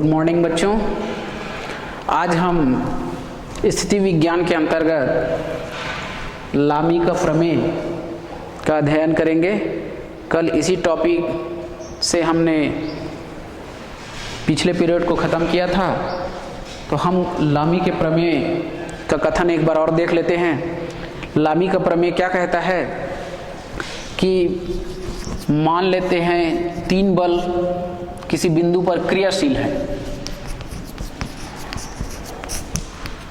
Good morning बच्चों। आज हम स्थिति विज्ञान के अंतर्गत लामी का प्रमेय का अध्ययन करेंगे। कल इसी टॉपिक से हमने पिछले पीरियड को ख़त्म किया था, तो हम लामी के प्रमेय का कथन एक बार और देख लेते हैं। लामी का प्रमेय क्या कहता है कि मान लेते हैं तीन बल किसी बिंदु पर क्रियाशील है,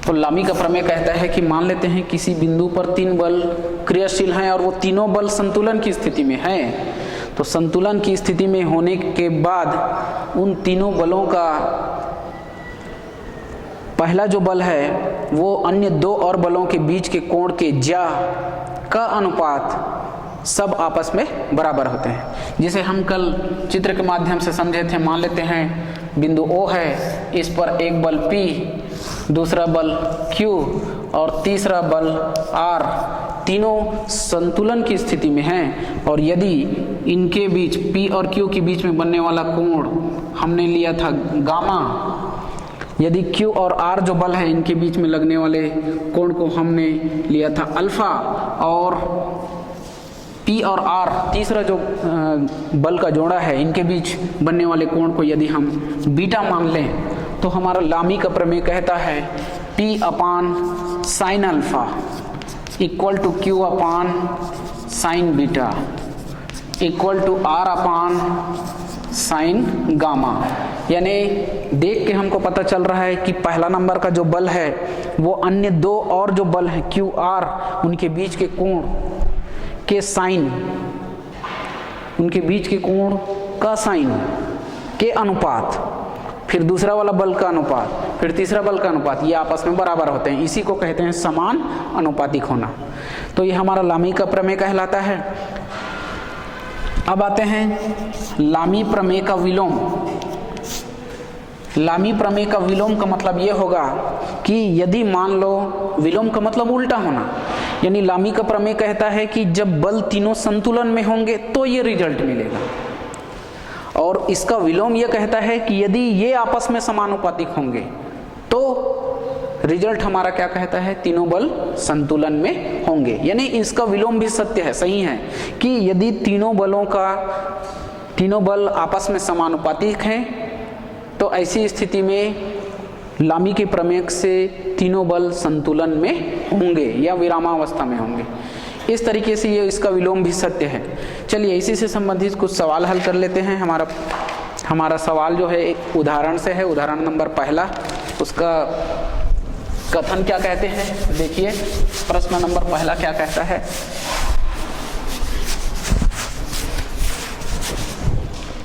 तो लामी का प्रमेय कहता है कि मान लेते हैं किसी बिंदु पर तीन बल क्रियाशील हैं और वो तीनों बल संतुलन की स्थिति में हैं। तो संतुलन की स्थिति में होने के बाद उन तीनों बलों का पहला जो बल है वो अन्य दो और बलों के बीच के कोण के ज्या का अनुपात सब आपस में बराबर होते हैं। जिसे हम कल चित्र के माध्यम से समझे थे। मान लेते हैं बिंदु O है, इस पर एक बल P, दूसरा बल Q और तीसरा बल R, तीनों संतुलन की स्थिति में हैं। और यदि इनके बीच P और Q के बीच में बनने वाला कोण हमने लिया था गामा, यदि Q और R जो बल है इनके बीच में लगने वाले कोण को हमने लिया था अल्फा, और P और R तीसरा जो बल का जोड़ा है इनके बीच बनने वाले कोण को यदि हम बीटा मान लें, तो हमारा लामी का प्रमेय कहता है P upon sine alpha equal to Q upon sine beta equal to R upon sine gamma. यानी देख के हमको पता चल रहा है कि पहला नंबर का जो बल है वो अन्य दो और जो बल हैं Q R, उनके बीच के कोण के साइन, उनके बीच के कोण का साइन के अनुपात, फिर दूसरा वाला बल का अनुपात, फिर तीसरा बल का अनुपात, ये आपस में बराबर होते हैं। इसी को कहते हैं समान अनुपातिक होना। तो ये हमारा लामी का प्रमेय कहलाता है। अब आते हैं लामी प्रमेय का विलोम। लामी प्रमेय का विलोम का मतलब ये होगा कि यदि मान लो, विलोम का मतलब उल्टा होना, यानी लामी का प्रमेय कहता है कि जब बल तीनों संतुलन में होंगे तो ये रिजल्ट मिलेगा। और इसका विलोम यह कहता है कि यदि ये आपस में समानुपातिक होंगे तो रिजल्ट हमारा क्या कहता है, तीनों बल संतुलन में होंगे। यानी इसका विलोम भी सत्य है, सही है कि यदि तीनों बल आपस में समानुपातिक हैं तो ऐसी स्थिति में लामी के प्रमेय से तीनों बल संतुलन में होंगे या विरामावस्था में होंगे। इस तरीके से ये इसका विलोम भी सत्य है। चलिए इसी से संबंधित कुछ सवाल हल कर लेते हैं। हमारा सवाल जो है एक उदाहरण से है। उदाहरण नंबर पहला, उसका कथन क्या कहते हैं देखिए। प्रश्न नंबर पहला क्या कहता है,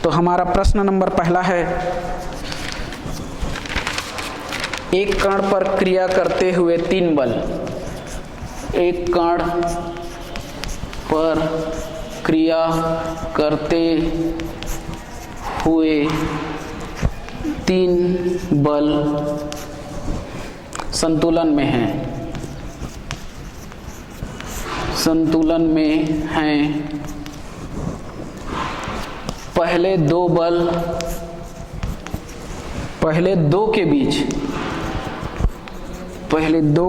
तो हमारा प्रश्न नंबर पहला है, एक कण पर क्रिया करते हुए तीन बल। एक कण पर क्रिया करते हुए तीन बल संतुलन में हैं। संतुलन में हैं। पहले दो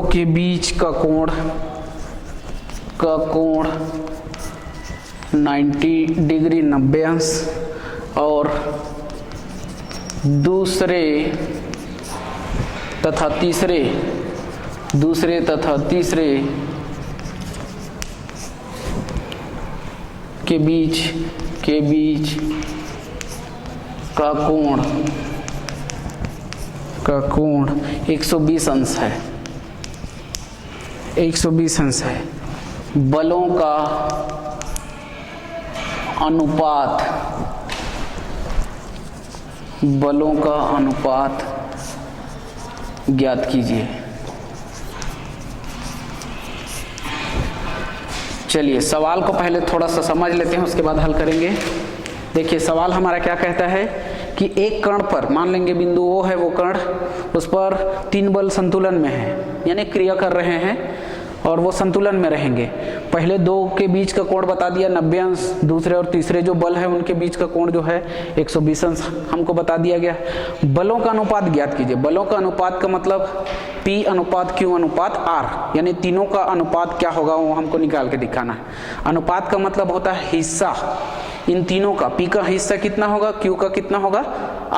के बीच का कोण 90 डिग्री 90 अंश, और दूसरे तथा तीसरे के बीच का कोण 120 अंश है। 120 अंश है। बलों का अनुपात ज्ञात कीजिए। चलिए सवाल को पहले थोड़ा सा समझ लेते हैं, उसके बाद हल करेंगे। देखिए सवाल हमारा क्या कहता है कि एक कण पर, मान लेंगे बिंदु O है वो कण, उस पर तीन बल संतुलन में है, यानी क्रिया कर रहे हैं, और वो संतुलन में रहेंगे। पहले दो के बीच का कोण बता दिया 90 अंश, दूसरे और तीसरे जो बल है उनके बीच का कोण जो है 120 अंश हमको बता दिया गया। बलों का अनुपात ज्ञात कीजिए। बलों का अनुपात का मतलब P अनुपात Q अनुपात R, यानी तीनों का अनुपात क्या होगा वो हमको निकाल के दिखाना है। अनुपात का मतलब होता है हिस्सा, इन तीनों का P का हिस्सा कितना होगा, Q का कितना होगा,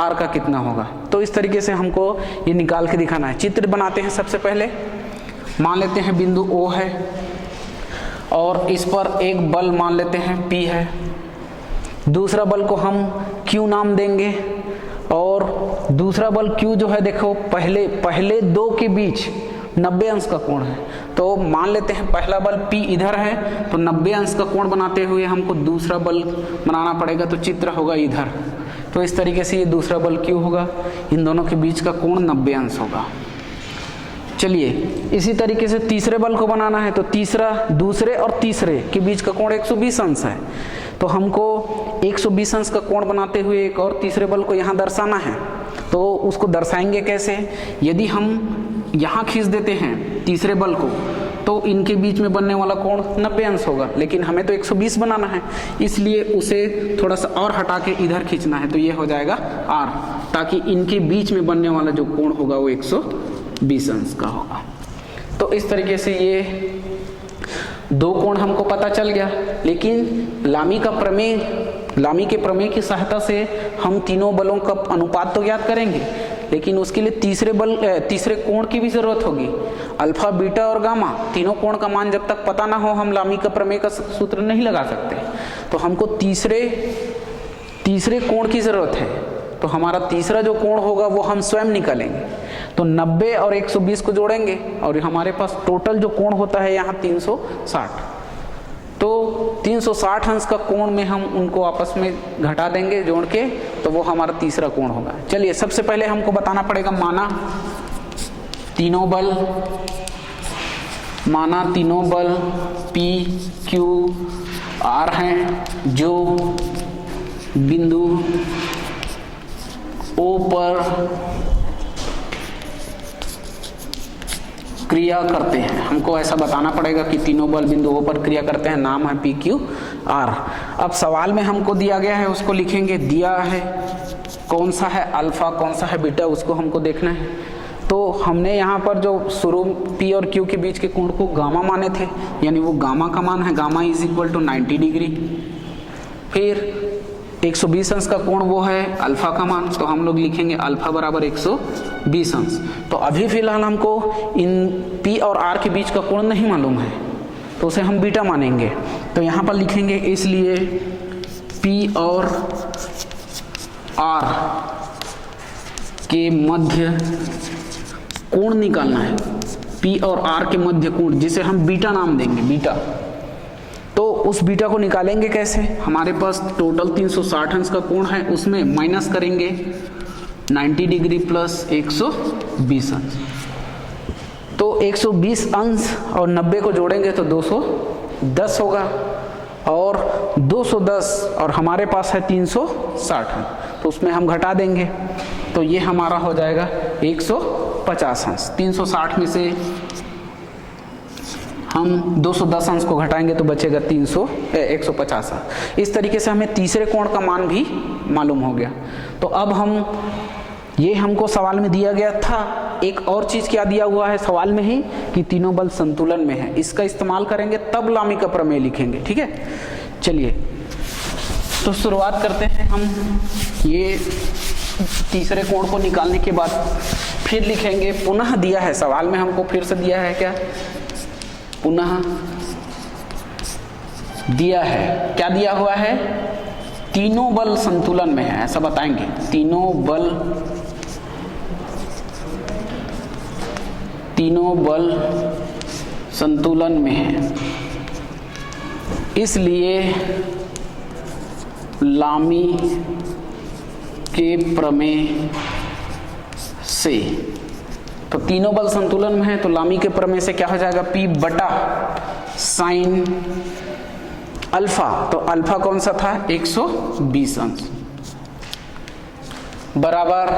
R का कितना होगा। तो इस तरीके से हमको ये निकाल के दिखाना है। चित्र बनाते हैं। सबसे पहले मान लेते हैं बिंदु O है और इस पर एक बल मान लेते हैं P है, दूसरा बल को हम Q नाम देंगे और दूसरा बल Q जो है देखो पहले दो के बीच 90 अंश का कोण है। तो मान लेते हैं पहला बल P इधर है तो 90 अंश का कोण बनाते हुए हमको दूसरा बल बनाना पड़ेगा, तो चित्र होगा इधर। तो इस तरीके से ये दूसरा बल Q होगा, इन दोनों के बीच का कोण 90 अंश होगा। चलिए इसी तरीके से तीसरे बल को बनाना है, तो दूसरे और तीसरे के बीच का कोण 120 अंश है। तो हमको 120 अंश का कोण बनाते हुए एक और तीसरे बल को यहाँ दर्शाना है। तो उसको दर्शाएंगे कैसे? यदि हम यहाँ खींच देते हैं तीसरे बल को तो इनके बीच में बनने वाला कोण 90 अंश होगा, लेकिन हमें तो 120 बनाना है, इसलिए उसे थोड़ा सा और हटा के इधर खींचना है। तो ये हो जाएगा R, ताकि इनके बीच में बनने वाला जो कोण होगा वो 120 अंश का होगा। तो इस तरीके से ये दो कोण हमको पता चल गया। लेकिन लामी के प्रमेय की सहायता से हम तीनों बलों का अनुपात तो ज्ञात करेंगे, लेकिन उसके लिए तीसरे कोण की भी जरूरत होगी। अल्फा, बीटा और गामा तीनों कोण का मान जब तक पता ना हो हम लामी का प्रमेय का सूत्र नहीं लगा सकते। तो हमको तीसरे कोण की जरूरत है। तो हमारा तीसरा जो कोण होगा वो हम स्वयं निकालेंगे। तो 90 और 120 को जोड़ेंगे और हमारे पास टोटल जो कोण होता है यहाँ 360। तो 360 अंश का कोण में हम उनको आपस में घटा देंगे जोड़ के, तो वो हमारा तीसरा कोण होगा। चलिए सबसे पहले हमको बताना पड़ेगा माना तीनों बल P, Q, R हैं जो बिंदु O पर क्रिया करते हैं। हमको ऐसा बताना पड़ेगा कि तीनों बल बिंदु O पर क्रिया करते हैं, नाम है P, Q, R। अब सवाल में हमको दिया गया है उसको लिखेंगे, दिया है कौन सा है अल्फा कौन सा है बीटा उसको हमको देखना है। तो हमने यहाँ पर जो शुरू P और Q के बीच के कोण को गामा माने थे, यानी वो गामा का मान है, gamma is equal to 90 degree. फिर 120 अंश का कोण वो है अल्फा का मान, तो हम लोग लिखेंगे अल्फा बराबर 120 अंश। तो अभी फिलहाल हमको इन P और R के बीच का कोण नहीं मालूम है, तो उसे हम बीटा मानेंगे। तो यहाँ पर लिखेंगे इसलिए P और R के मध्य कोण निकालना है। P और R के मध्य कोण जिसे हम बीटा नाम देंगे, बीटा। तो उस बीटा को निकालेंगे कैसे? हमारे पास टोटल 360 अंश का कोण है, उसमें माइनस करेंगे 90 डिग्री प्लस 120 अंश। तो 120 अंश और 90 को जोड़ेंगे तो 210 होगा, और 210 और हमारे पास है 360 अंश, तो उसमें हम घटा देंगे। तो ये हमारा हो जाएगा 150 अंश। 360 में से हम 210 अंश को घटाएंगे तो बचेगा 150 अंश। इस तरीके से हमें तीसरे कोण का मान भी मालूम हो गया। तो अब हमको सवाल में दिया गया था, एक और चीज क्या दिया हुआ है सवाल में ही, कि तीनों बल संतुलन में है। इसका इस्तेमाल करेंगे तब लामी का प्रमेय लिखेंगे, ठीक है। चलिए तो शुरुआत करते हैं हम। ये तीसरे कोण को निकालने के बाद फिर लिखेंगे, पुनः दिया है सवाल में हमको, फिर से दिया है क्या, पुनः दिया है। क्या दिया हुआ है? तीनों बल संतुलन में है, ऐसा बताएंगे। तीनों बल संतुलन में है, इसलिए लामी के प्रमेय से, तो तीनों बल संतुलन में है तो लामी के प्रमेय से क्या हो जाएगा, P बटा साइन अल्फा। तो अल्फा कौन सा था, 120 अंश, बराबर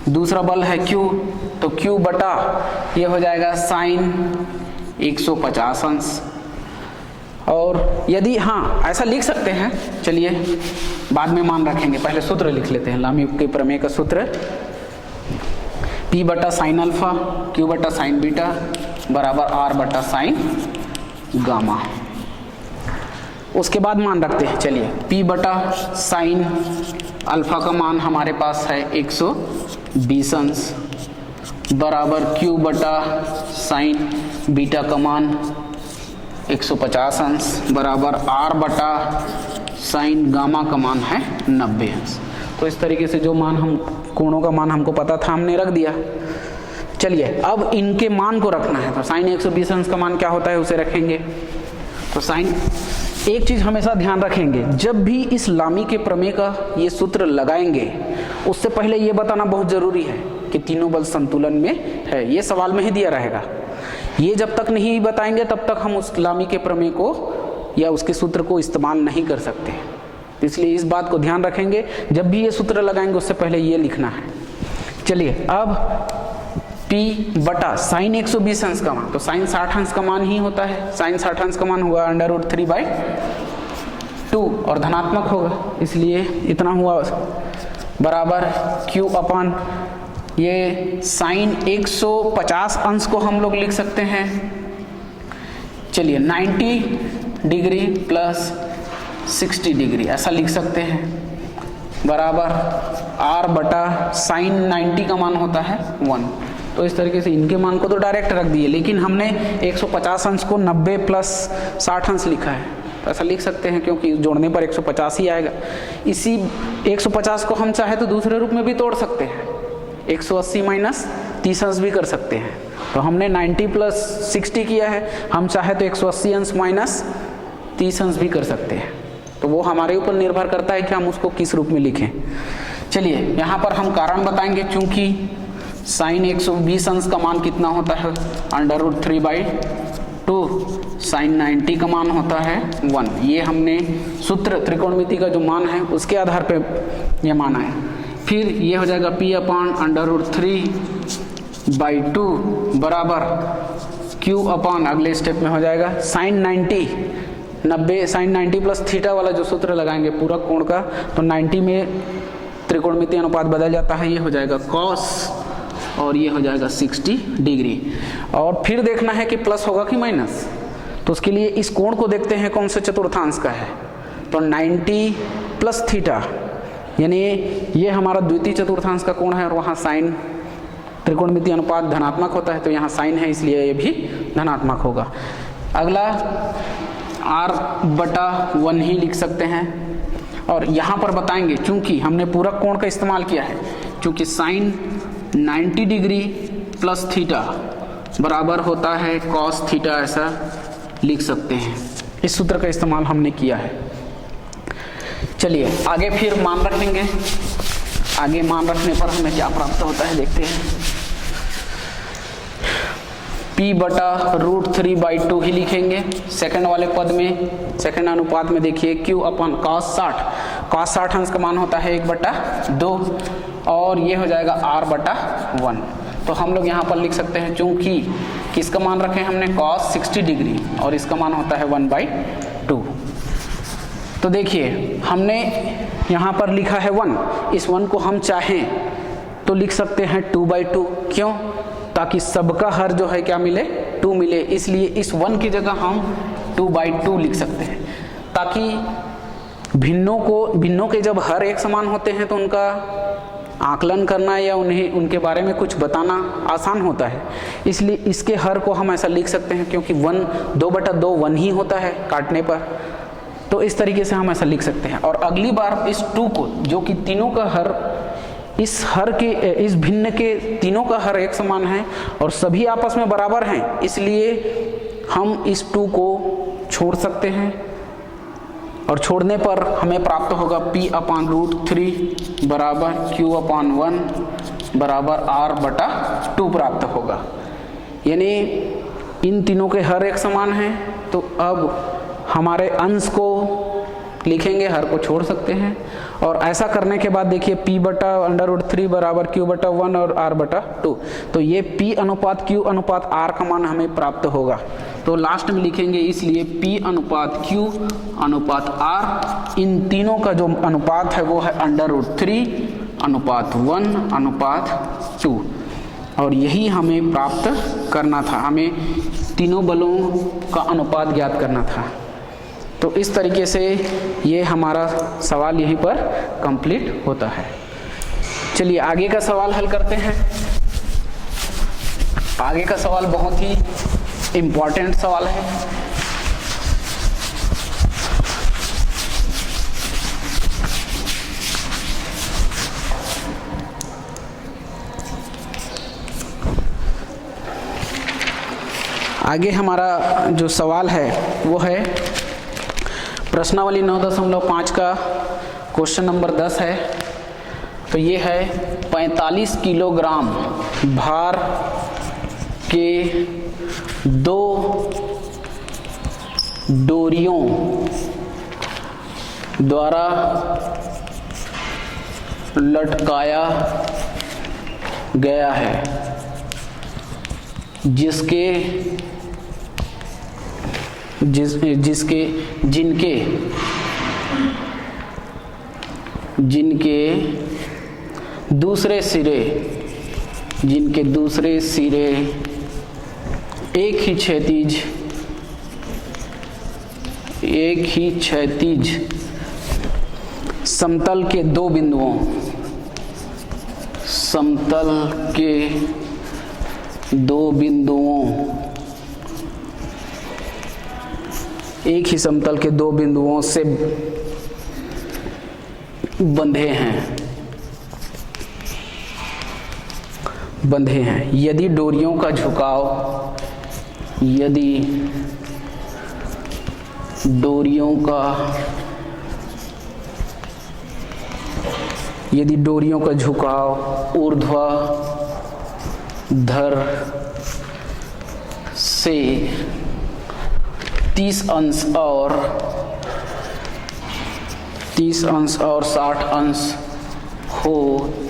दूसरा बल है Q, तो q बटा ये हो जाएगा साइन 150 अंश। और यदि हाँ ऐसा लिख सकते हैं, चलिए बाद में मान रखेंगे, पहले सूत्र लिख लेते हैं। लामी के प्रमेय का सूत्र P बटा साइन अल्फा Q बटा साइन बीटा बराबर R बटा साइन गामा। उसके बाद मान रखते हैं, चलिए P बटा साइन अल्फा का मान हमारे पास है 120 अंश बराबर Q बटा साइन बीटा का मान 150 अंश बराबर R बटा साइन गामा का मान है 90 अंश। तो इस तरीके से जो मान हम कोणों का मान हमको पता था हमने रख दिया। चलिए अब इनके मान को रखना है, तो साइन 120 अंश का मान क्या होता है उसे रखेंगे। तो साइन, एक चीज हमेशा ध्यान रखेंगे, जब भी इस लामी के प्रमेय का ये सूत्र लगाएंगे उससे पहले ये बताना बहुत जरूरी है कि तीनों बल संतुलन में है। ये सवाल में ही दिया रहेगा। ये जब तक नहीं बताएंगे तब तक हम उस लामी के प्रमेय को या उसके सूत्र को इस्तेमाल नहीं कर सकते। इसलिए इस बात को ध्यान रखेंगे, जब भी ये सूत्र लगाएंगे उससे पहले ये लिखना है। चलिए अब P बटा साइन 120 अंश का मान, तो साइन 60 अंश का मान ही होता है। साइन 60 अंश का मान हुआ √3/2 और धनात्मक होगा, इसलिए इतना हुआ बराबर Q अपान ये साइन 150 अंश को हम लोग लिख सकते हैं, चलिए 90 डिग्री प्लस 60 डिग्री ऐसा लिख सकते हैं बराबर R बटा साइन 90 का मान होता है 1। तो इस तरीके से इनके मान को तो डायरेक्ट रख दिए, लेकिन हमने 150 अंश को 90 प्लस 60 अंश लिखा है, तो ऐसा लिख सकते हैं क्योंकि जोड़ने पर 150 ही आएगा। इसी 150 को हम चाहे तो दूसरे रूप में भी तोड़ सकते हैं, 180 माइनस 30 अंश भी कर सकते हैं। तो हमने 90 प्लस 60 किया है, हम चाहे तो 180 अंश माइनस 30 अंश भी कर सकते हैं। तो वो हमारे ऊपर निर्भर करता है कि हम उसको किस रूप में लिखें। चलिए यहाँ पर हम कारण बताएंगे, क्योंकि साइन 120 अंश का मान कितना होता है √3/2, साइन 90 का मान होता है 1। ये हमने सूत्र त्रिकोणमिति का जो मान है उसके आधार पे ये माना है। फिर ये हो जाएगा P अपान √3/2 बराबर Q अपान, अगले स्टेप में हो जाएगा साइन 90 साइन 90 प्लस थीटा वाला जो सूत्र लगाएंगे पूरा कोण का, तो 90 में त्रिकोणमिति अनुपात बदल जाता है, ये हो जाएगा कॉस और ये हो जाएगा 60 डिग्री। और फिर देखना है कि प्लस होगा कि माइनस, तो उसके लिए इस कोण को देखते हैं कौन से चतुर्थांश का है। तो 90 प्लस थीटा यानी ये हमारा द्वितीय चतुर्थांश का कोण है, और वहाँ साइन त्रिकोणमिति अनुपात धनात्मक होता है, तो यहाँ साइन है इसलिए ये भी धनात्मक होगा। अगला R बटा 1 ही लिख सकते हैं, और यहाँ पर बताएंगे चूंकि हमने पूरा कोण का इस्तेमाल किया है, चूंकि साइन 90 डिग्री प्लस थीटा बराबर होता है कॉस थीटा, ऐसा लिख सकते हैं। इस सूत्र का इस्तेमाल हमने किया है। चलिए आगे फिर मान रखेंगे, आगे मान रखने पर हमें क्या प्राप्त होता है देखते हैं। P बटा √3/2 ही लिखेंगे सेकंड वाले पद में, सेकंड अनुपात में देखिए Q अपन cos 60 अंश का मान होता है 1/2 और ये हो जाएगा R बटा 1। तो हम लोग यहाँ पर लिख सकते हैं, चूंकि किसका मान रखे हमने cos 60 डिग्री और इसका मान होता है 1/2। तो देखिए हमने यहाँ पर लिखा है 1, इस 1 को हम चाहें तो लिख सकते हैं 2/2, क्यों? ताकि सबका हर जो है क्या मिले, 2 मिले, इसलिए इस 1 की जगह हम 2/2 लिख सकते हैं, ताकि भिन्नों के जब हर एक समान होते हैं तो उनका आकलन करना या उन्हें उनके बारे में कुछ बताना आसान होता है। इसलिए इसके हर को हम ऐसा लिख सकते हैं, क्योंकि 2/2 1 ही होता है काटने पर, तो इस तरीके से हम ऐसा लिख सकते हैं। और अगली बार इस 2 को, जो कि तीनों का हर, इस भिन्न के तीनों का हर एक समान है और सभी आपस में बराबर हैं, इसलिए हम इस 2 को छोड़ सकते हैं, और छोड़ने पर हमें प्राप्त होगा P अपान √3 बराबर Q अपान 1 बराबर R बटा 2 प्राप्त होगा। यानी इन तीनों के हर एक समान हैं, तो अब हमारे अंश को लिखेंगे, हर को छोड़ सकते हैं। और ऐसा करने के बाद देखिए P/√3 बराबर Q/1 और R/2। तो ये P अनुपात Q अनुपात R का मान हमें प्राप्त होगा। तो लास्ट में लिखेंगे इसलिए P अनुपात Q अनुपात R, इन तीनों का जो अनुपात है वो है √3 अनुपात 1 अनुपात 2। और यही हमें प्राप्त करना था, हमें तीनों बलों का अनुपात ज्ञात करना था। तो इस तरीके से ये हमारा सवाल यहीं पर कंप्लीट होता है। चलिए आगे का सवाल हल करते हैं। आगे का सवाल बहुत ही इम्पोर्टेंट सवाल है। आगे हमारा जो सवाल है वो है प्रश्नावली 9.5 का क्वेश्चन नंबर 10 है। तो ये है 45 किलोग्राम भार के 2 डोरियों द्वारा लटकाया गया है, जिनके दूसरे सिरे एक ही क्षैतिज समतल के दो बिंदुओं एक ही समतल के दो बिंदुओं से बंधे हैं। यदि डोरियों का झुकाव ऊर्ध्वाधर से 30 अंश और 60 अंश हो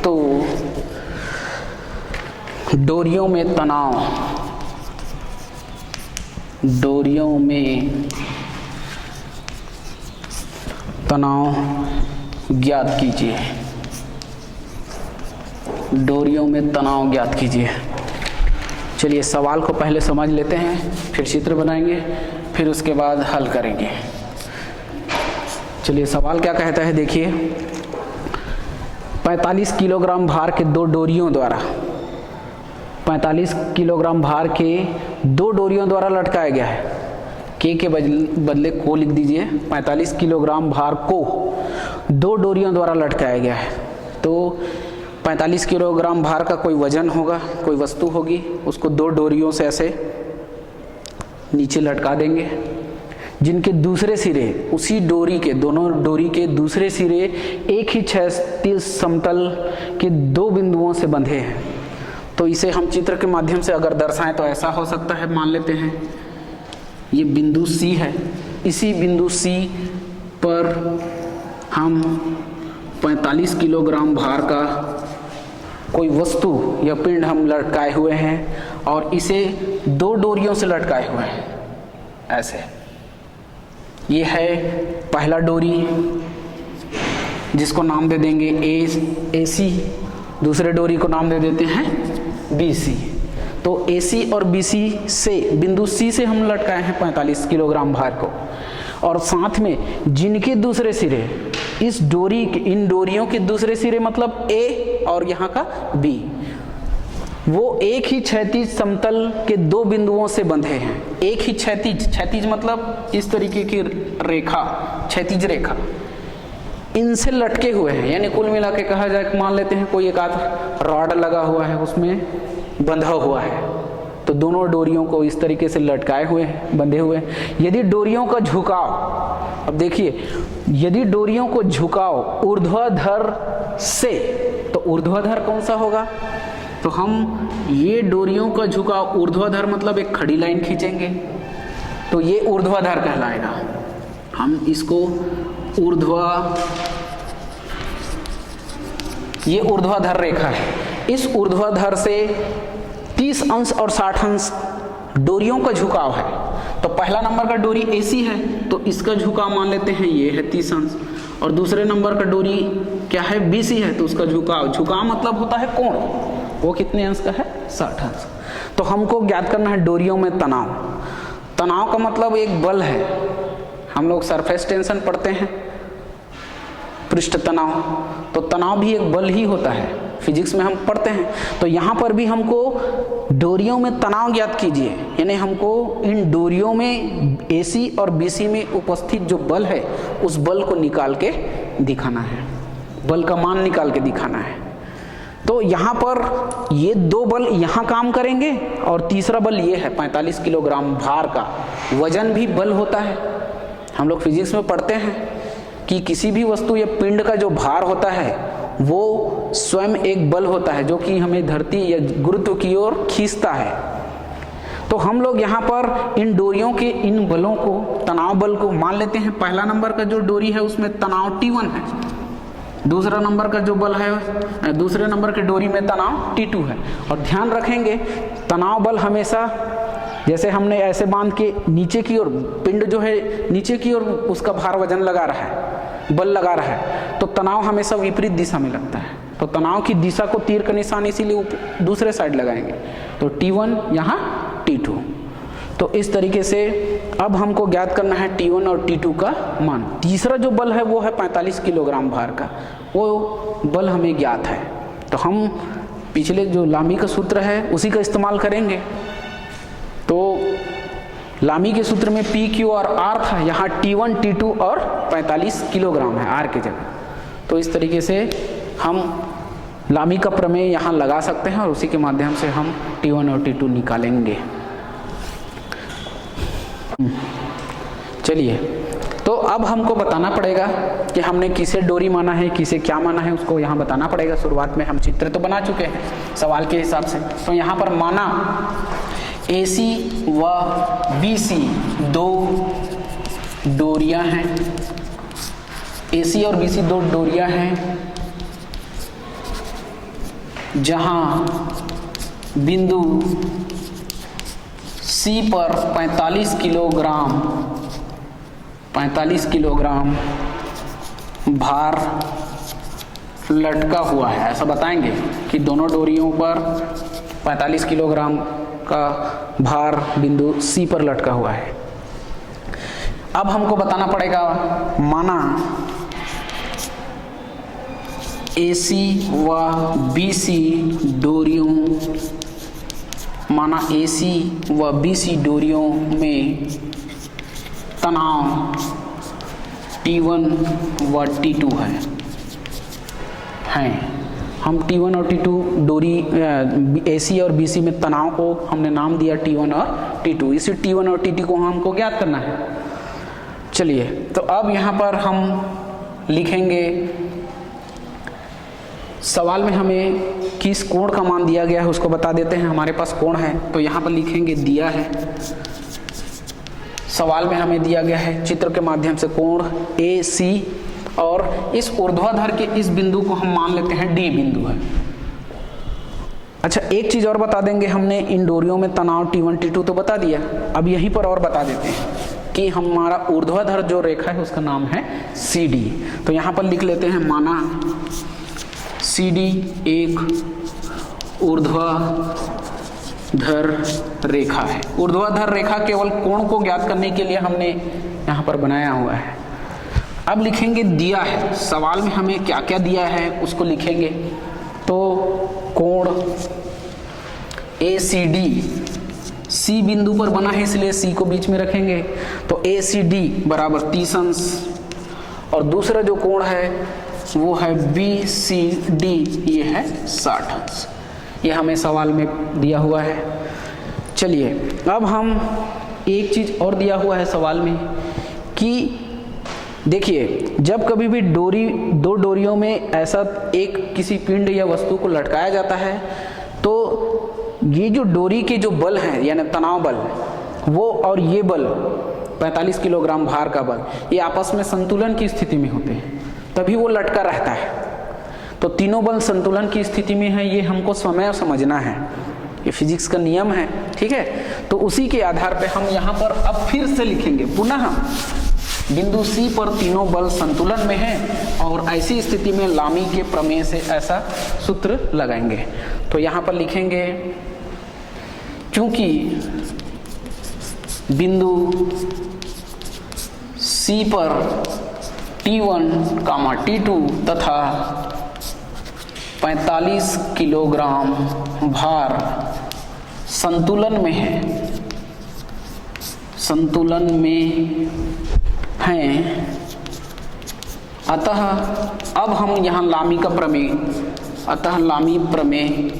तो डोरियों में तनाव ज्ञात कीजिए। चलिए सवाल को पहले समझ लेते हैं, फिर चित्र बनाएंगे, फिर उसके बाद हल करेंगे। चलिए सवाल क्या कहता है, देखिए 45 किलोग्राम भार के 2 डोरियों द्वारा 45 किलोग्राम भार के 2 डोरियों द्वारा लटकाया गया है। के बदले को लिख दीजिए। 45 किलोग्राम भार को 2 डोरियों द्वारा लटकाया गया है। तो 45 किलोग्राम भार का कोई वजन होगा, कोई वस्तु होगी, उसको 2 डोरियों से ऐसे नीचे लटका देंगे, जिनके दूसरे सिरे उसी दोनों डोरी के दूसरे सिरे एक ही क्षैतिज समतल के 2 बिंदुओं से बंधे हैं। तो इसे हम चित्र के माध्यम से अगर दर्शाएं तो ऐसा हो सकता है, मान लेते हैं ये बिंदु C है, इसी बिंदु C पर हम 45 किलोग्राम भार का कोई वस्तु या पिंड हम लटकाए हुए हैं और इसे 2 डोरियों से लटकाए हुए हैं ऐसे। ये है पहला डोरी जिसको नाम दे देंगे AC, दूसरे डोरी को नाम दे देते हैं BC। तो AC और BC से बिंदु C से हम लटकाए हैं 45 किलोग्राम भार को, और साथ में जिनके दूसरे सिरे इन डोरियों के दूसरे सिरे मतलब A और यहाँ का B, वो एक ही क्षैतिज समतल के 2 बिंदुओं से बंधे हैं। एक ही क्षैतिज मतलब इस तरीके की रेखा, क्षैतिज रेखा, इनसे लटके हुए हैं। यानी कुल मिला के कहा जाए, मान लेते हैं कोई एक आध रॉड लगा हुआ है, उसमें बंधा हुआ है, तो दोनों डोरियों को इस तरीके से लटकाए हुए हैं, बंधे हुए हैं। यदि डोरियों का झुकाव, अब देखिए, यदि डोरियों को झुकाव ऊर्ध्वाधर से, तो ऊर्ध्वाधर कौन सा होगा, तो हम ये डोरियों का झुकाव ऊर्ध्वाधर मतलब एक खड़ी लाइन खींचेंगे, तो ये ऊर्ध्वाधर कहलाएगा। हम इसको ये ऊर्ध्वाधर रेखा है। इस ऊर्ध्वाधर से 30 अंश और 60 अंश डोरियों का झुकाव है। तो पहला नंबर का डोरी AC है तो इसका झुकाव मान लेते हैं ये है 30 अंश, और दूसरे नंबर का डोरी क्या है BC है तो उसका झुकाव मतलब होता है कोण, वो कितने अंश का है 60 अंश। तो हमको ज्ञात करना है डोरियों में तनाव। तनाव का मतलब एक बल है, हम लोग सरफेस टेंशन पढ़ते हैं, पृष्ठ तनाव, तो तनाव भी एक बल ही होता है, फिजिक्स में हम पढ़ते हैं। तो यहाँ पर भी हमको डोरियों में तनाव ज्ञात कीजिए, यानी हमको इन डोरियों में AC और BC में उपस्थित जो बल है उस बल को निकाल के दिखाना है, बल का मान निकाल के दिखाना है। तो यहाँ पर ये दो बल यहाँ काम करेंगे और तीसरा बल ये है 45 किलोग्राम भार का। वजन भी बल होता है, हम लोग फिजिक्स में पढ़ते हैं कि किसी भी वस्तु या पिंड का जो भार होता है वो स्वयं एक बल होता है जो कि हमें धरती या गुरुत्व की ओर खींचता है। तो हम लोग यहाँ पर इन डोरियों के इन बलों को, तनाव बल को मान लेते हैं। पहला नंबर का जो डोरी है उसमें तनाव T1 है, दूसरा नंबर का जो बल है, दूसरे नंबर के डोरी में तनाव T2 है। और ध्यान रखेंगे तनाव बल हमेशा, जैसे हमने ऐसे बांध के नीचे की ओर पिंड जो है नीचे की ओर उसका भार वजन लगा रहा है, बल लगा रहा है, तो तनाव हमेशा विपरीत दिशा में लगता है। तो तनाव की दिशा को तीर का निशान इसीलिए दूसरे साइड लगाएंगे, तो T1 यहाँ T2। तो इस तरीके से अब हमको ज्ञात करना है T1 और T2 का मान। तीसरा जो बल है वो है 45 किलोग्राम भार का, वो बल हमें ज्ञात है। तो हम पिछले जो लामी का सूत्र है उसी का इस्तेमाल करेंगे। तो लामी के सूत्र में P, Q और R था, यहाँ T1, T2 और 45 किलोग्राम है R की जगह। तो इस तरीके से हम लामी का प्रमेय यहाँ लगा सकते हैं और उसी के माध्यम से हम T1 और T2 निकालेंगे। चलिए, तो अब हमको बताना पड़ेगा कि हमने किसे डोरी माना है, किसे क्या माना है, उसको यहाँ बताना पड़ेगा। शुरुआत में हम चित्र तो बना चुके हैं सवाल के हिसाब से। तो यहाँ पर माना AC व BC दो डोरियां हैं, AC और BC दो डोरियां हैं जहां बिंदु C पर 45 किलोग्राम भार लटका हुआ है। ऐसा बताएंगे कि दोनों डोरियों पर 45 किलोग्राम का भार बिंदु C पर लटका हुआ है। अब हमको बताना पड़ेगा माना AC व BC डोरियों, माना AC व BC डोरियों में तनाव T1 व T2 है। हम T1 और T2 डोरी AC और BC में तनाव को हमने नाम दिया T1 और T2। इसी T1 और T2 को हमको ज्ञात करना है। चलिए, तो अब यहाँ पर हम लिखेंगे, सवाल में हमें किस कोण का मान दिया गया है उसको बता देते हैं। हमारे पास कोण है तो यहाँ पर लिखेंगे दिया है। सवाल में हमें दिया गया है चित्र के माध्यम से कोण AC, और इस ऊर्ध्वाधर के इस बिंदु को हम मान लेते हैं D बिंदु है। अच्छा, एक चीज और बता देंगे, हमने इन डोरियों में तनाव T1 T2 तो बता दिया, अब यहीं पर और बता देते हैं कि हमारा ऊर्ध्वाधर जो रेखा है उसका नाम है CD। तो यहाँ पर लिख लेते हैं, माना CD एक ऊर्ध्वाधर रेखा है। ऊर्ध्वाधर रेखा केवल कोण को ज्ञात करने के लिए हमने यहाँ पर बनाया हुआ है। अब लिखेंगे दिया है, सवाल में हमें क्या क्या दिया है उसको लिखेंगे। तो कोण ACD C बिंदु पर बना है इसलिए C को बीच में रखेंगे, तो ACD बराबर 30 अंश, और दूसरा जो कोण है वो है BCD, ये है 60 अंश। ये हमें सवाल में दिया हुआ है। चलिए, अब हम एक चीज और दिया हुआ है सवाल में कि देखिए, जब कभी भी दो डोरियों में ऐसा एक किसी पिंड या वस्तु को लटकाया जाता है तो ये जो डोरी के जो बल हैं यानी तनाव बल, वो और ये बल 45 किलोग्राम भार का बल, ये आपस में संतुलन की स्थिति में होते हैं, तभी वो लटका रहता है। तो तीनों बल संतुलन की स्थिति में है, ये हमको स्वयं समझना है, ये फिजिक्स का नियम है, ठीक है। तो उसी के आधार पे हम यहाँ पर अब फिर से लिखेंगे पुनः बिंदु C पर तीनों बल संतुलन में हैं और ऐसी स्थिति में लामी के प्रमेय से ऐसा सूत्र लगाएंगे। तो यहाँ पर लिखेंगे चूंकि बिंदु C पर T1, T2 तथा 45 किलोग्राम भार संतुलन में है, संतुलन में हैं, अतः अब हम यहाँ लामी का प्रमेय, अतः लामी प्रमेय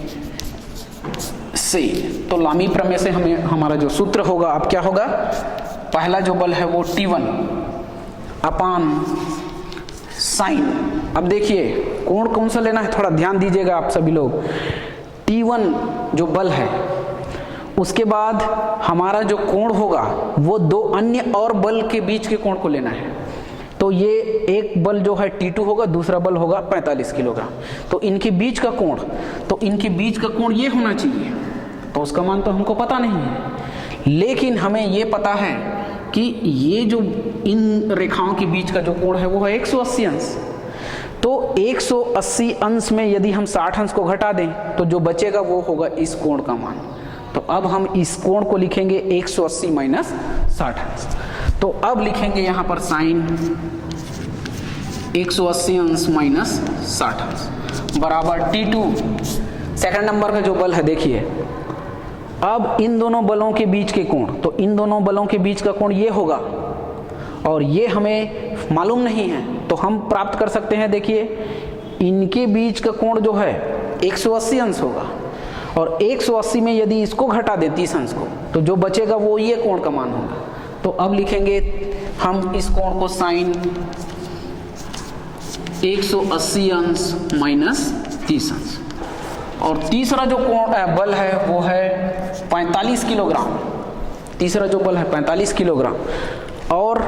से, तो लामी प्रमेय से हमें हमारा जो सूत्र होगा अब क्या होगा, पहला जो बल है वो T1 अपान साइन। अब देखिए कोण कौन सा लेना है, थोड़ा ध्यान दीजिएगा आप सभी लोग। T1 जो बल है उसके बाद हमारा जो कोण होगा वो दो अन्य और बल के बीच के कोण को लेना है। तो ये एक बल जो है T2 होगा, दूसरा बल होगा 45 किलोग्राम, तो इनके बीच का कोण, तो इनके बीच का कोण ये होना चाहिए। तो उसका मान तो हमको पता नहीं है, लेकिन हमें ये पता है कि ये जो इन रेखाओं के बीच का जो कोण है वो है 180 अंश। तो 180 अंश में यदि हम 60 अंश को घटा दें तो जो बचेगा वो होगा इस कोण का मान। तो अब हम इस कोण को लिखेंगे 180 माइनस 60 अंश। तो अब लिखेंगे यहाँ पर साइन 180 अंश माइनस 60 अंश बराबर T2 सेकंड नंबर का जो बल है। देखिए अब इन दोनों बलों के बीच के कोण, तो इन दोनों बलों के बीच का कोण ये होगा और ये हमें मालूम नहीं है, तो हम प्राप्त कर सकते हैं। देखिए इनके बीच का कोण जो है 180 अंश होगा और 180 में यदि इसको घटा दें 30 अंश को, तो जो बचेगा वो ये कोण का मान होगा। तो अब लिखेंगे हम इस कोण को साइन 180 अंश माइनस 30 अंश। और तीसरा जो कोण बल है वो है 45 किलोग्राम, तीसरा जो बल है 45 किलोग्राम और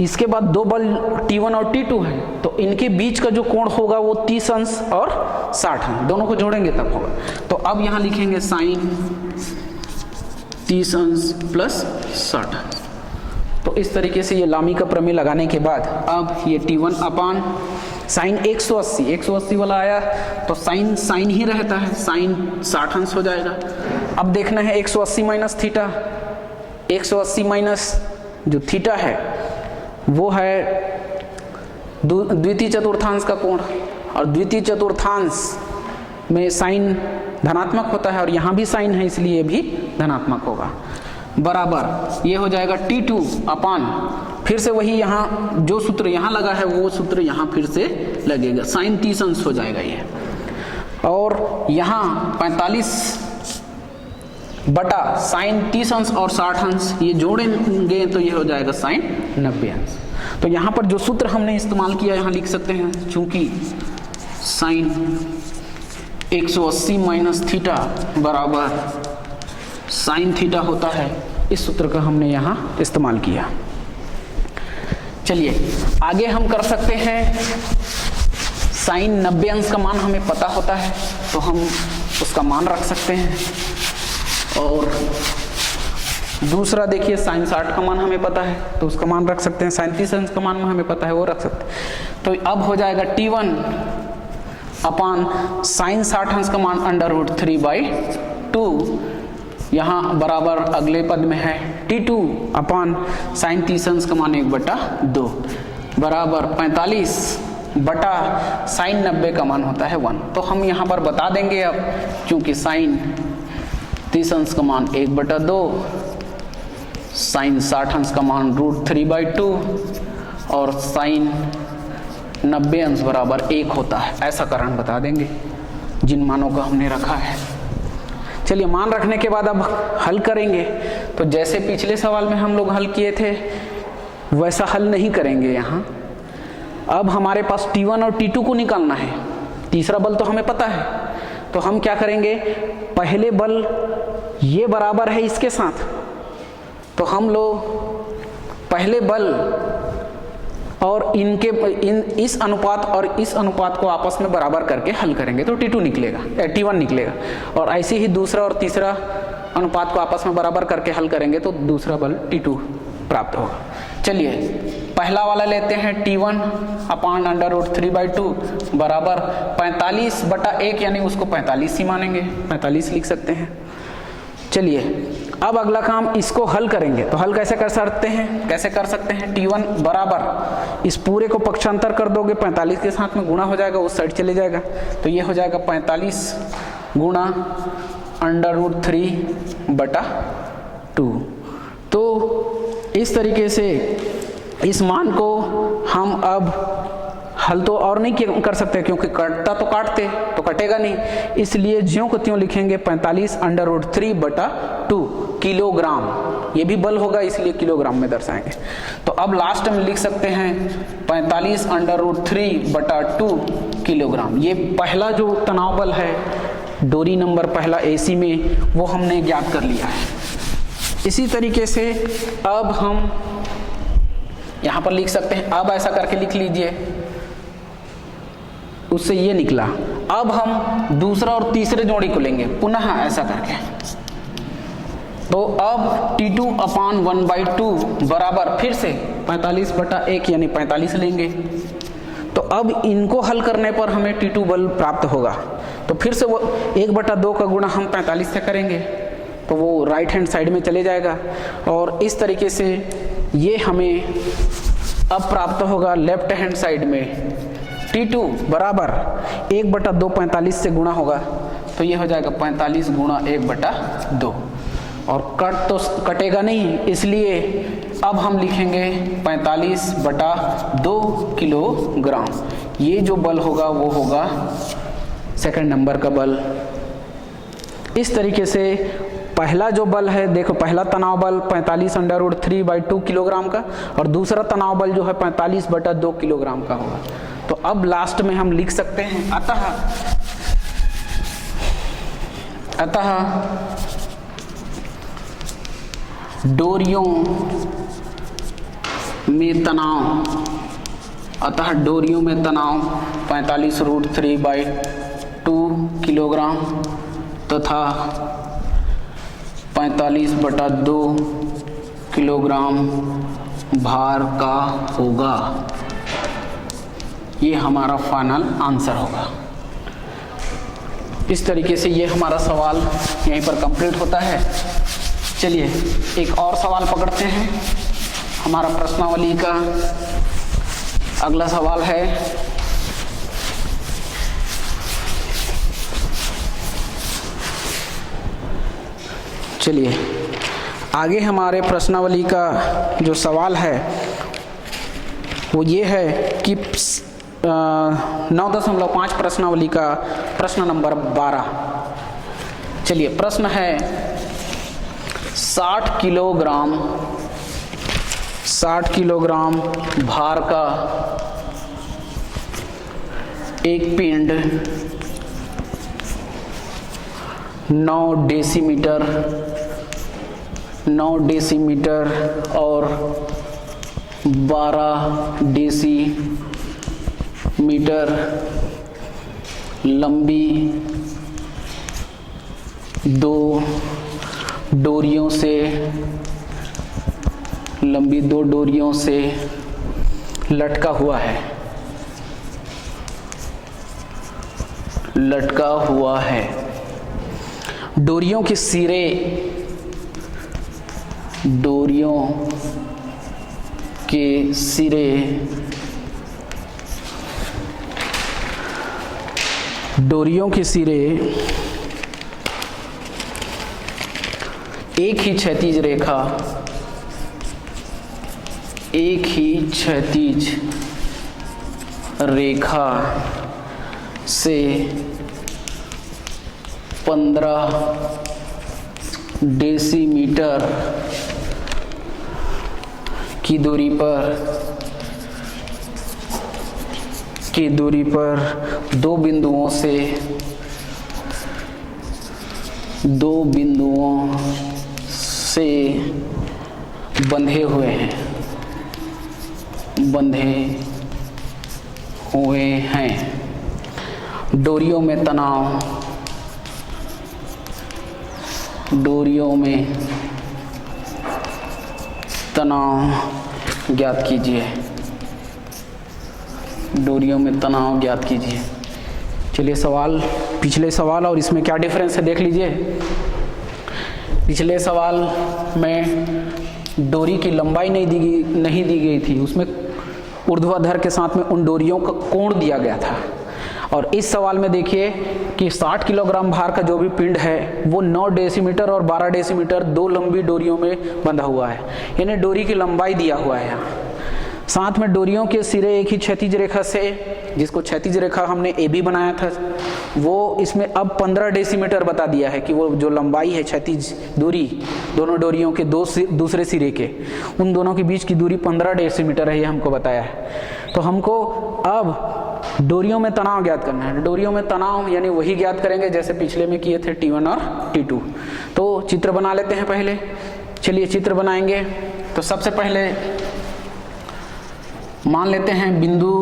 इसके बाद दो बल T1 और T2 है, तो इनके बीच का जो कोण होगा वो 30 अंश और 60 अंश, दोनों को जोड़ेंगे तब होगा। तो अब यहाँ लिखेंगे साइन 30 अंश प्लस 60 अंश। तो इस तरीके से ये लामी का प्रमेय लगाने के बाद अब ये T1 अपान साइन 180 वाला आया, तो साइन साइन ही रहता है, साइन 60 अंश हो जाएगा। अब देखना है 180 माइनस थीटा, 180 माइनस जो थीटा है वो है द्वितीय चतुर्थांश का कोण, और द्वितीय चतुर्थांश में साइन धनात्मक होता है और यहाँ भी साइन है इसलिए भी धनात्मक होगा, बराबर ये हो जाएगा T2 अपान फिर से वही यहाँ जो सूत्र यहाँ लगा है वो सूत्र यहाँ फिर से लगेगा, साइन 30 अंश हो जाएगा ये, और यहाँ 45 बटा साइन 30 अंश और 60 अंश ये जोड़ेंगे तो ये हो जाएगा साइन 90 अंश। तो यहाँ पर जो सूत्र हमने इस्तेमाल किया यहाँ लिख सकते हैं, चूंकि साइन 180 माइनस थीटा बराबर साइन थीटा होता है, इस सूत्र का हमने यहाँ इस्तेमाल किया। चलिए आगे हम कर सकते हैं, साइन 90 अंश का मान हमें पता होता है तो हम उसका मान रख सकते हैं, और दूसरा देखिए साइन 60 का मान हमें पता है तो उसका मान रख सकते हैं, साइन 30 अंश का मान हमें पता है वो रख सकते हैं। तो अब हो जाएगा T1 अपान साइन 60 अंश का मान √3/2, यहाँ बराबर अगले पद में है T2 अपान साइन 30 अंश का मान 1/2 बराबर 45 बटा साइन 90 का मान होता है 1। तो हम यहाँ पर बता देंगे अब, क्योंकि साइन 30 अंश का मान 1/2, साइन 60 अंश का मान √3/2 और साइन 90 अंश बराबर 1 होता है, ऐसा कारण बता देंगे जिन मानों का हमने रखा है। चलिए मान रखने के बाद अब हल करेंगे, तो जैसे पिछले सवाल में हम लोग हल किए थे वैसा हल नहीं करेंगे यहाँ। अब हमारे पास T1 और T2 को निकालना है, तीसरा बल तो हमें पता है, तो हम क्या करेंगे, पहले बल ये बराबर है इसके साथ, तो हम लोग पहले बल और इस अनुपात और इस अनुपात को आपस में बराबर करके हल करेंगे तो T2 निकलेगा, T1 निकलेगा। और ऐसे ही दूसरा और तीसरा अनुपात को आपस में बराबर करके हल करेंगे तो दूसरा बल T2 प्राप्त होगा। चलिए पहला वाला लेते हैं, T1 अपान √3/2 बराबर 45/1, यानी उसको 45 ही मानेंगे, 45 लिख सकते हैं। चलिए अब अगला काम, इसको हल करेंगे तो हल कैसे कर सकते हैं, T1 बराबर इस पूरे को पक्षांतर कर दोगे, 45 के साथ में गुणा हो जाएगा, उस साइड चले जाएगा, तो ये हो जाएगा 45 गुणा √3/2। तो इस तरीके से इस मान को हम अब हल तो और नहीं कर सकते, क्योंकि कटता तो काटते तो कटेगा नहीं, इसलिए ज्यों को त्यों लिखेंगे 45 √3/2 किलोग्राम। ये भी बल होगा इसलिए किलोग्राम में दर्शाएंगे। तो अब लास्ट में लिख सकते हैं 45 √3/2 किलोग्राम। ये पहला जो तनाव बल है, डोरी नंबर पहला AC में, वो हमने ज्ञात कर लिया है। इसी तरीके से अब हम यहाँ पर लिख सकते हैं, अब ऐसा करके लिख लीजिए, उससे ये निकला। अब हम दूसरा और तीसरे जोड़ी को लेंगे पुनः ऐसा करके, तो अब T2 अपान 1/2 बराबर फिर से 45/1 यानी 45 लेंगे। तो अब इनको हल करने पर हमें T2 बल प्राप्त होगा, तो फिर से वो 1/2 का गुणा हम 45 से करेंगे तो वो राइट हैंड साइड में चले जाएगा, और इस तरीके से ये हमें अब प्राप्त होगा लेफ्ट हैंड साइड में T2 बराबर 1/2 45 से गुणा होगा, तो ये हो जाएगा 45 गुणा 1/2, और कट तो कटेगा नहीं, इसलिए अब हम लिखेंगे 45/2 किलोग्राम। ये जो बल होगा वो होगा सेकंड नंबर का बल। इस तरीके से पहला जो बल है, देखो पहला तनाव बल 45 √3/2 किलोग्राम का, और दूसरा तनाव बल जो है 45/2 किलोग्राम का होगा। तो अब लास्ट में हम लिख सकते हैं, अतः डोरियों में तनाव 45 √3/2 किलोग्राम तथा 45/2 किलोग्राम भार का होगा। ये हमारा फाइनल आंसर होगा। इस तरीके से ये हमारा सवाल यहीं पर कंप्लीट होता है। चलिए एक और सवाल पकड़ते हैं। हमारा प्रश्नावली का अगला सवाल है, चलिए आगे हमारे प्रश्नावली का जो सवाल है वो ये है कि 9.5 प्रश्नावली का प्रश्न नंबर 12। चलिए प्रश्न है 60 किलोग्राम भार का एक पिंड 9 डेसीमीटर और 12 डेसीमीटर लंबी दो डोरियों से लटका हुआ है। डोरियों के सिरे एक ही क्षैतिज रेखा से 15 डेसीमीटर की दूरी पर दो बिंदुओं से बंधे हुए हैं। बंधे हुए हैं। डोरियों में तनाव, डोरियों में तनाव ज्ञात कीजिए। डोरियों में तनाव ज्ञात कीजिए। चलिए सवाल, पिछले सवाल और इसमें क्या डिफरेंस है देख लीजिए। पिछले सवाल में डोरी की लंबाई नहीं दी गई थी, उसमें ऊर्ध्वाधर के साथ में उन डोरियों का कोण दिया गया था। और इस सवाल में देखिए कि 60 किलोग्राम भार का जो भी पिंड है वो 9 डेसीमीटर और 12 डेसीमीटर दो लंबी डोरियों में बंधा हुआ है, यानी डोरी की लंबाई दिया हुआ है यहाँ। साथ में डोरियों के सिरे एक ही क्षैतिज रेखा से, जिसको क्षैतिज रेखा हमने AB बनाया था, वो इसमें अब 15 डेसीमीटर बता दिया है कि वो जो लंबाई है क्षैतिज दूरी दोनों डोरियों के दूसरे सिरे के, उन दोनों के बीच की दूरी 15 डेसीमीटर है, ये हमको बताया है। तो हमको अब डोरियों में तनाव ज्ञात करना है। डोरियों में तनाव यानी वही ज्ञात करेंगे जैसे पिछले में किए थे T1 और T2। तो चित्र बना लेते हैं पहले। चलिए चित्र बनाएंगे। तो सबसे पहले मान लेते हैं बिंदु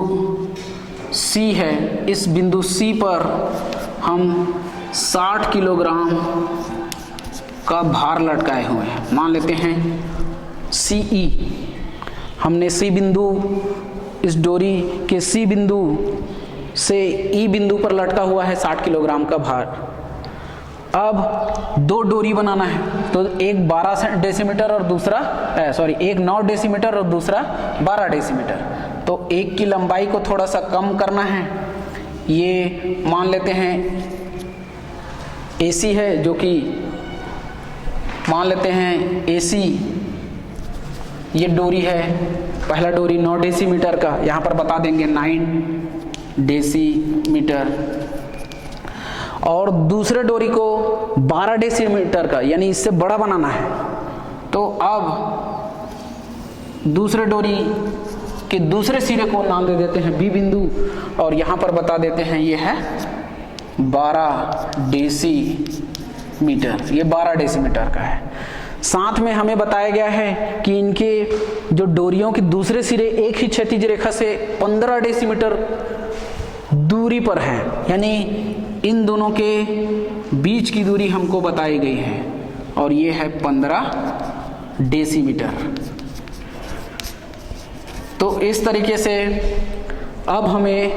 C है, इस बिंदु C पर हम 60 किलोग्राम का भार लटकाए हुए हैं। मान लेते हैं CE, हमने C बिंदु, इस डोरी के C बिंदु से E बिंदु पर लटका हुआ है 60 किलोग्राम का भार। अब दो डोरी बनाना है, तो एक 12 डेसीमीटर और दूसरा एक 9 डेसीमीटर और दूसरा 12 डेसीमीटर। तो एक की लंबाई को थोड़ा सा कम करना है। ये मान लेते हैं AC है, जो कि मान लेते हैं AC ये डोरी है। पहला डोरी 9 डेसीमीटर का, यहाँ पर बता देंगे 9 डेसीमीटर, और दूसरे डोरी को 12 डेसीमीटर का, यानी इससे बड़ा बनाना है। तो अब दूसरे डोरी के दूसरे सिरे को नाम दे देते हैं B बिंदु, और यहाँ पर बता देते हैं ये है 12 डेसीमीटर, ये 12 डेसीमीटर का है। साथ में हमें बताया गया है कि इनके जो डोरियों के दूसरे सिरे एक ही क्षैतिज रेखा से 15 डेसीमीटर दूरी पर है, यानी इन दोनों के बीच की दूरी हमको बताई गई है, और ये है 15 डेसीमीटर। तो इस तरीके से अब हमें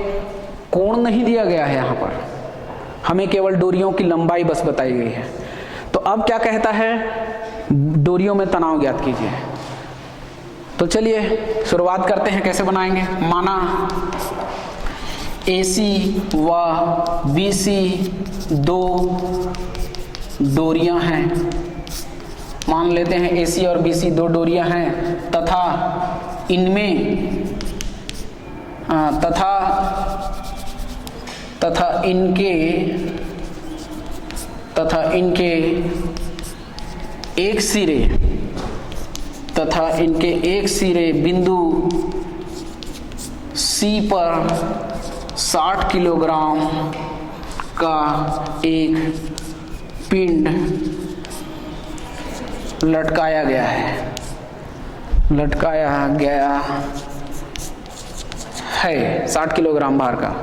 कोण नहीं दिया गया है, यहाँ पर हमें केवल डोरियों की लंबाई बस बताई गई है। तो अब क्या कहता है, डोरियों में तनाव ज्ञात कीजिए। तो चलिए शुरुआत करते हैं, कैसे बनाएंगे। माना AC व BC दो डोरियां हैं। मान लेते हैं AC और BC दो डोरियां हैं, तथा इनमें तथा इनके एक सिरे बिंदु C पर 60 किलोग्राम का एक पिंड लटकाया गया है 60 किलोग्राम भार का।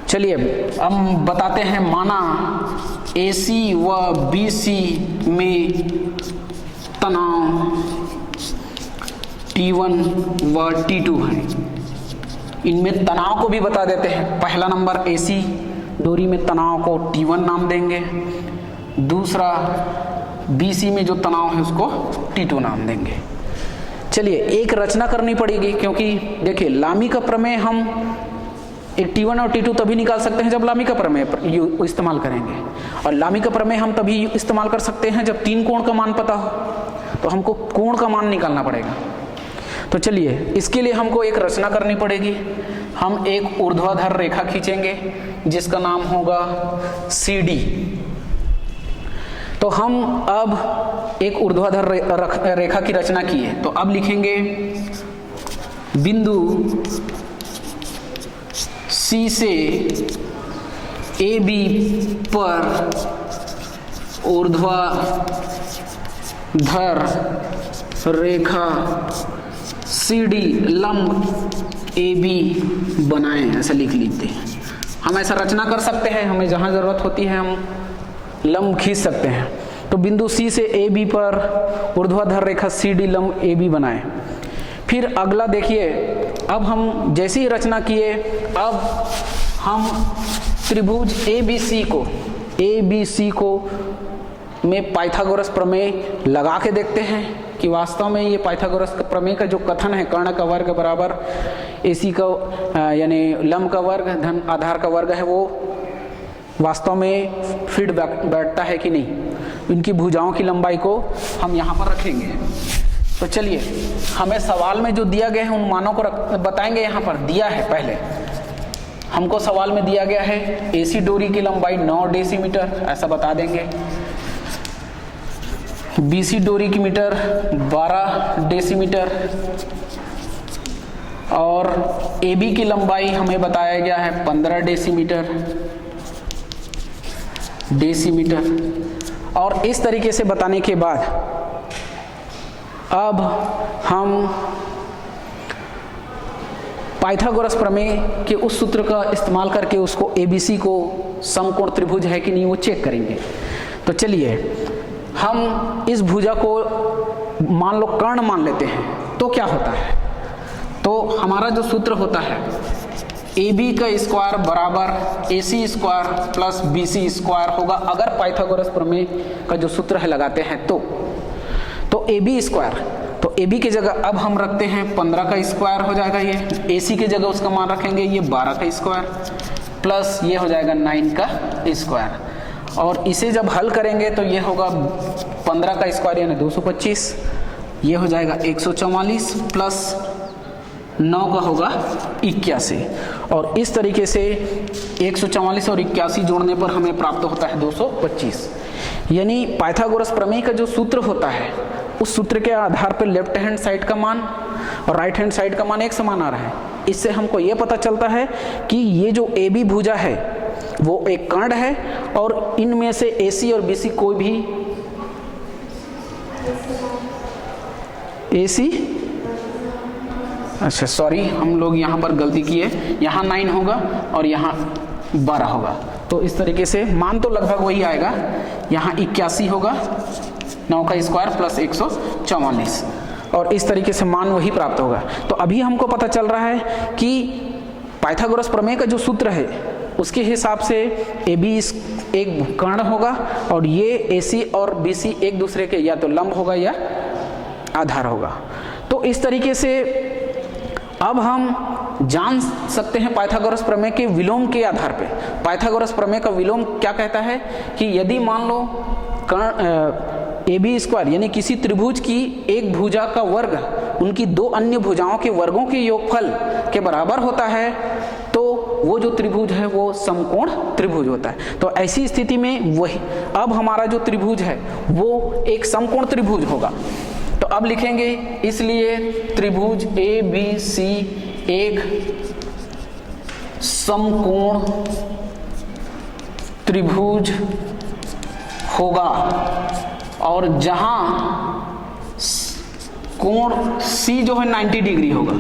चलिए हम बताते हैं, माना AC व BC में तनाव T1 व T2 है। इनमें तनाव को भी बता देते हैं। पहला नंबर AC डोरी में तनाव को T1 नाम देंगे, दूसरा BC में जो तनाव है उसको T2 नाम देंगे। चलिए एक रचना करनी पड़ेगी, क्योंकि देखिए लामी का प्रमेय हम एक T1 और T2 तभी निकाल सकते हैं जब लामी का प्रमेय इस्तेमाल करेंगे, और लामी का प्रमेय हम तभी इस्तेमाल कर सकते हैं जब तीन कोण का मान पता हो। तो हमको कोण का मान निकालना पड़ेगा। तो चलिए इसके लिए हमको एक रचना करनी पड़ेगी। हम एक ऊर्ध्वाधर रेखा खींचेंगे जिसका नाम होगा CD। तो हम अब एक ऊर्ध्वाधर रेखा की रचना की है, तो अब लिखेंगे बिंदु C से AB पर ऊर्ध्वाधर रेखा CD लंब AB बनाएं, ऐसा लिख लीजिए। हम ऐसा रचना कर सकते हैं, हमें जहां जरूरत होती है हम लंब खींच सकते हैं। तो बिंदु C से AB पर ऊर्ध्वाधर रेखा CD लंब AB बनाएं। फिर अगला देखिए, अब हम जैसी ही रचना किए, अब हम त्रिभुज ABC को में पाइथागोरस प्रमेय लगा के देखते हैं कि वास्तव में ये पाइथागोरस प्रमेय का जो कथन है, कर्ण का वर्ग बराबर AC का यानी लंब का वर्ग धन आधार का वर्ग है, वो वास्तव में फिट बैठता है कि नहीं। इनकी भुजाओं की लंबाई को हम यहाँ पर रखेंगे। तो चलिए, हमें सवाल में जो दिया गया है उन मानों को बताएंगे। यहाँ पर दिया है, पहले हमको सवाल में दिया गया है AC डोरी की लंबाई 9 डेसीमीटर, ऐसा बता देंगे। BC डोरी की मीटर 12 डेसीमीटर और AB की लंबाई हमें बताया गया है 15 डेसीमीटर। और इस तरीके से बताने के बाद अब हम पाइथागोरस प्रमेय के उस सूत्र का इस्तेमाल करके उसको ABC को समकोण त्रिभुज है कि नहीं वो चेक करेंगे। तो चलिए, हम इस भुजा को मान लो कर्ण मान लेते हैं, तो क्या होता है, तो हमारा जो सूत्र होता है AB का स्क्वायर बराबर AC square plus BC square होगा, अगर पाइथागोरस प्रमेय का जो सूत्र है लगाते हैं तो AB स्क्वायर, तो AB की जगह अब हम रखते हैं 15 का स्क्वायर हो जाएगा, ये AC की जगह उसका मान रखेंगे ये 12 का स्क्वायर प्लस ये हो जाएगा 9 का स्क्वायर। और इसे जब हल करेंगे तो ये होगा 15 का स्क्वायर यानी 225, ये हो जाएगा 144 प्लस 9 का होगा 81। और इस तरीके से 144 और 81 जोड़ने पर हमें प्राप्त होता है 225। यानी पाइथागोरस प्रमेय का जो सूत्र होता है उस सूत्र के आधार पर लेफ्ट हैंड साइड का मान और राइट हैंड साइड का मान एक समान आ रहा है। इससे हमको ये पता चलता है कि ये जो AB भुजा है वो एक कर्ण है और इनमें से AC और BC कोई भी AC, अच्छा सॉरी, हम लोग यहाँ पर गलती की है, यहाँ 9 होगा और यहाँ 12 होगा। तो इस तरीके से मान तो लगभग वही आएगा, यहाँ 81 होगा 9 का स्क्वायर प्लस 144 और इस तरीके से मान वही प्राप्त होगा। तो अभी हमको पता चल रहा है कि पाइथागोरस प्रमेय का जो सूत्र है उसके हिसाब से AB एक कर्ण होगा और ये AC और BC एक दूसरे के या तो लंब होगा या आधार होगा। तो इस तरीके से अब हम जान सकते हैं पाइथागोरस प्रमेय के विलोम के आधार पे। पाइथागोरस प्रमेय का विलोम क्या कहता है कि यदि मान लो AB स्क्वायर यानी किसी त्रिभुज की एक भुजा का वर्ग उनकी दो अन्य भुजाओं के वर्गों के योगफल के बराबर होता है तो वो जो त्रिभुज है वो समकोण त्रिभुज होता है। तो ऐसी स्थिति में वही अब हमारा जो त्रिभुज है वो एक समकोण त्रिभुज होगा। तो अब लिखेंगे, इसलिए त्रिभुज ABC एक समकोण त्रिभुज होगा और जहां कोण C जो है 90 डिग्री होगा,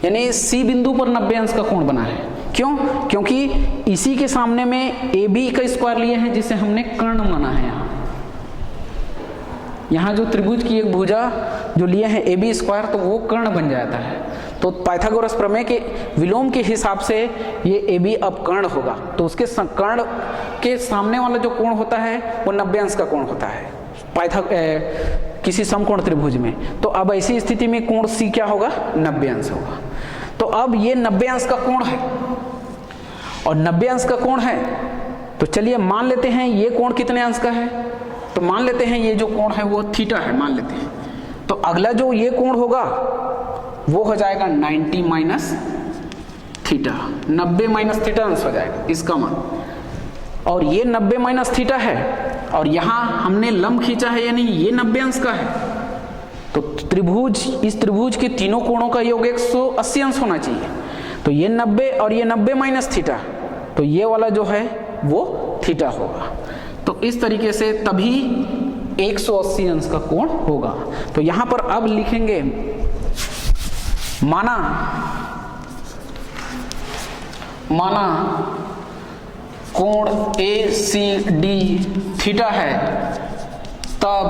यानी C बिंदु पर 90 अंश का कोण बना है। क्यों? क्योंकि इसी के सामने में AB का स्क्वायर लिए हैं जिसे हमने कर्ण माना है। यहाँ जो त्रिभुज की एक भुजा जो लिए हैं AB स्क्वायर तो वो कर्ण बन जाता है। तो पाइथागोरस प्रमेय के विलोम के हिसाब से ये AB अब कर्ण होगा। तो उसके कर्ण के सामने वाला जो कोण होता है वो 90 अंश का कोण होता है किसी समकोण त्रिभुज में। तो अब ऐसी स्थिति में कोण C क्या होगा? 90 अंश होगा। तो अब ये 90 अंश का कोण है और 90 अंश का कोण है तो चलिए मान लेते हैं ये कोण कितने अंश का है। तो मान लेते हैं ये जो कोण है वो थीटा है, मान लेते हैं। तो अगला जो ये कोण होगा वो हो जाएगा 90 माइनस थीटा, 90 माइनस थीटा अंश हो जाएगा इसका मान। और ये 90 माइनस थीटा है और यहाँ हमने लंब खींचा है यानी ये 90 अंश का है। तो त्रिभुज, इस त्रिभुज के तीनों कोणों का योग 180 अंश होना चाहिए। तो ये 90 और ये 90 माइनस थीटा, तो ये वाला जो है वो थीटा होगा। तो इस तरीके से तभी 180 अंश का कोण होगा। तो यहाँ पर अब लिखेंगे माना कोण ACD थीटा है, तब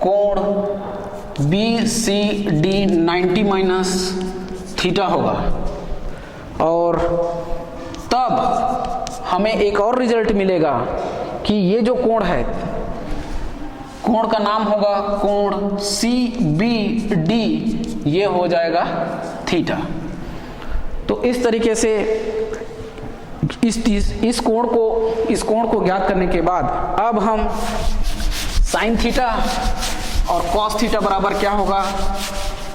कोण BCD 90 माइनस थीटा होगा। और तब हमें एक और रिजल्ट मिलेगा कि ये जो कोण है, कोण का नाम होगा कोण CBD, ये हो जाएगा थीटा। तो इस तरीके से इस कोण को ज्ञात करने के बाद अब हम साइन थीटा और कॉस थीटा बराबर क्या होगा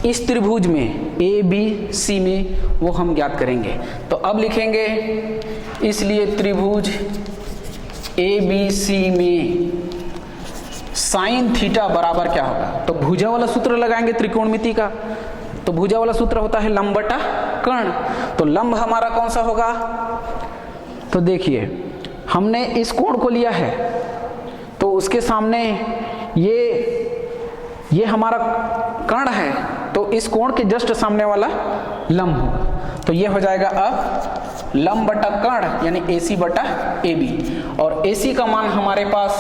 इस त्रिभुज में ABC में, वो हम ज्ञात करेंगे। तो अब लिखेंगे, इसलिए त्रिभुज ABC में साइन थीटा बराबर क्या होगा। तो भुजा वाला सूत्र लगाएंगे त्रिकोणमिति का। तो भुजा वाला सूत्र होता है लंब बटा कर्ण। तो लंब हमारा कौन सा होगा, तो देखिए हमने इस कोण को लिया है, तो उसके सामने ये हमारा कर्ण है, तो इस कोण के जस्ट सामने वाला लंब होगा। तो ये हो जाएगा अब लंब बटा कर्ण यानी AC बटा AB। और AC का मान हमारे पास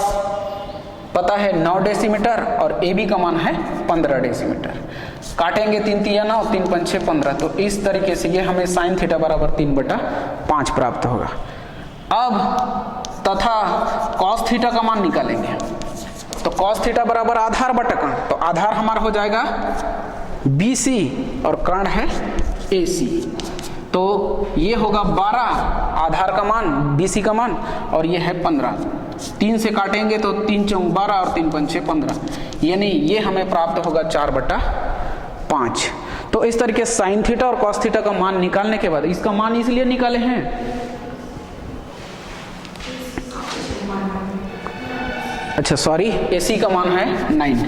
पता है 9 डेसीमीटर और AB का मान है 15 डेसीमीटर। काटेंगे 3 तिया 9, 3 पंचे 15। तो इस तरीके से ये हमें साइन थीटा बराबर 3/5 प्राप्त होगा। अब तथा कॉस थीटा का मान निकालेंगे। तो कॉस थीटा बराबर आधार बटा कर्ण। तो आधार हमारा हो जाएगा BC और कर्ण है AC। तो ये होगा 12 आधार का मान, BC का मान, और ये है 15। 3 से काटेंगे तो 3 चौक 12 और 3 पंचे 15, यानी ये हमें प्राप्त होगा 4/5। तो इस तरीके साइन थीटा और कॉस थीटा का मान निकालने के बाद, इसका मान इसलिए निकाले हैं, अच्छा सॉरी, AC का मान है 9,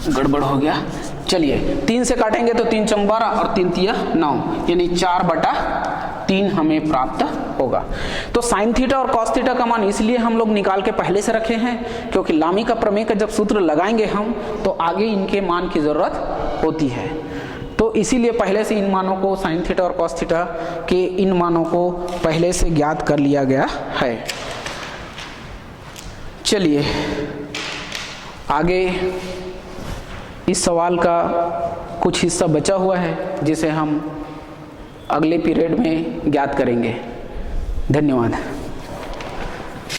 गड़बड़ हो गया। चलिए 3 से काटेंगे तो 3 चौक 12 और 3 तिया 9, यानी 4/3 हमें प्राप्त होगा। तो साइन थीटा और कॉस थीटा का मान इसलिए हम लोग निकाल के पहले से रखे हैं, क्योंकि लामी का प्रमेय का जब सूत्र लगाएंगे हम, तो आगे इनके मान की जरूरत होती है। तो इसीलिए पहले से इन मानों को, साइन थीटा और कॉस थीटा के इन मानों को पहले से ज्ञात कर लिया गया है। चलिए आगे इस सवाल का कुछ हिस्सा बचा हुआ है, जिसे हम अगले पीरियड में ज्ञात करेंगे। धन्यवाद।